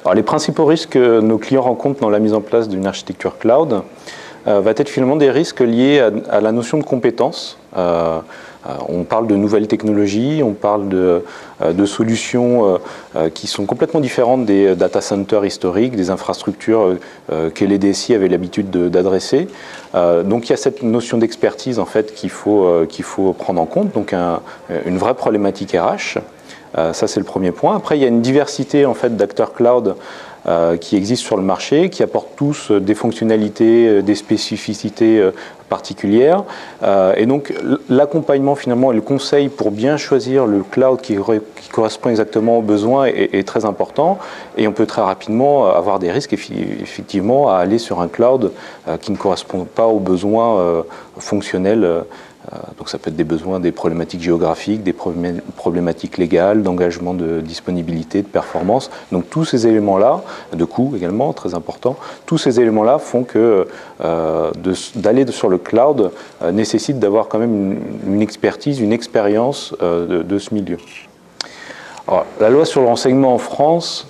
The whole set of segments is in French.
Alors, les principaux risques que nos clients rencontrent dans la mise en place d'une architecture cloud va être finalement des risques liés à la notion de compétence. On parle de nouvelles technologies, on parle de solutions qui sont complètement différentes des data centers historiques, des infrastructures que les DSI avaient l'habitude d'adresser. Donc il y a cette notion d'expertise en fait qu'il faut prendre en compte, donc une vraie problématique RH. Ça c'est le premier point. Après il y a une diversité en fait d'acteurs cloud qui existent sur le marché, qui apportent tous des fonctionnalités, des spécificités particulières. Et donc l'accompagnement finalement et le conseil pour bien choisir le cloud qui correspond exactement aux besoins est très important. Et on peut très rapidement avoir des risques effectivement à aller sur un cloud qui ne correspond pas aux besoins fonctionnels. Donc ça peut être des besoins, des problématiques géographiques, des problématiques légales, d'engagement de disponibilité, de performance. Donc tous ces éléments-là, de coût également, très important, tous ces éléments-là font que d'aller sur le cloud nécessite d'avoir quand même une expertise, une expérience de ce milieu. Alors, la loi sur le renseignement en France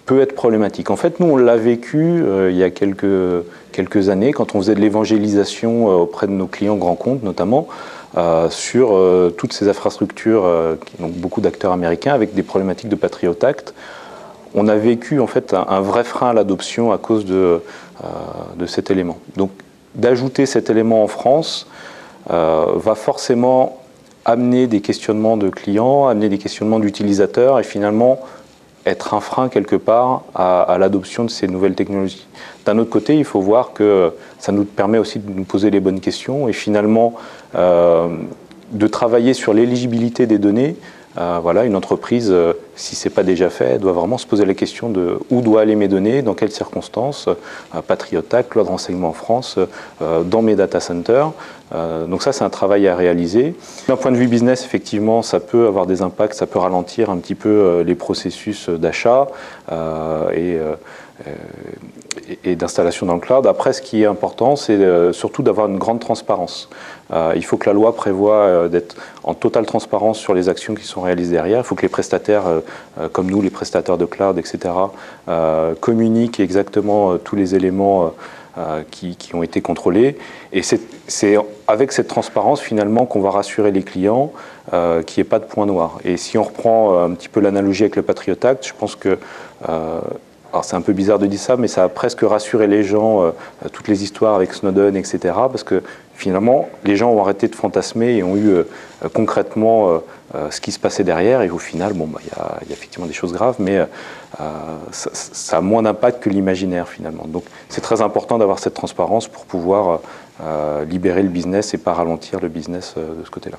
peut être problématique. En fait, nous, on l'a vécu il y a quelques années, quand on faisait de l'évangélisation auprès de nos clients grands comptes, notamment, sur toutes ces infrastructures, donc beaucoup d'acteurs américains, avec des problématiques de Patriot Act. On a vécu, en fait, un vrai frein à l'adoption à cause de cet élément. Donc, d'ajouter cet élément en France va forcément amener des questionnements de clients, amener des questionnements d'utilisateurs, et finalement, être un frein quelque part à l'adoption de ces nouvelles technologies. D'un autre côté, il faut voir que ça nous permet aussi de nous poser les bonnes questions et finalement de travailler sur l'éligibilité des données. Voilà, une entreprise, si ce n'est pas déjà fait, elle doit vraiment se poser la question de où doivent aller mes données, dans quelles circonstances, Patriot Act, loi de renseignement en France, dans mes data centers. Donc ça, c'est un travail à réaliser. D'un point de vue business, effectivement, ça peut avoir des impacts, ça peut ralentir un petit peu les processus d'achat et d'installation dans le cloud. Après, ce qui est important, c'est surtout d'avoir une grande transparence. Il faut que la loi prévoie d'être en totale transparence sur les actions qui sont réalisées derrière. Il faut que les prestataires, comme nous, les prestataires de cloud, etc., communiquent exactement tous les éléments qui ont été contrôlés. Et c'est avec cette transparence, finalement, qu'on va rassurer les clients qu'il n'y ait pas de point noir. Et si on reprend un petit peu l'analogie avec le Patriot Act, je pense que alors c'est un peu bizarre de dire ça, mais ça a presque rassuré les gens, toutes les histoires avec Snowden, etc. Parce que finalement, les gens ont arrêté de fantasmer et ont eu concrètement ce qui se passait derrière. Et au final, bon, y a effectivement des choses graves, mais ça a moins d'impact que l'imaginaire finalement. Donc c'est très important d'avoir cette transparence pour pouvoir libérer le business et pas ralentir le business de ce côté-là.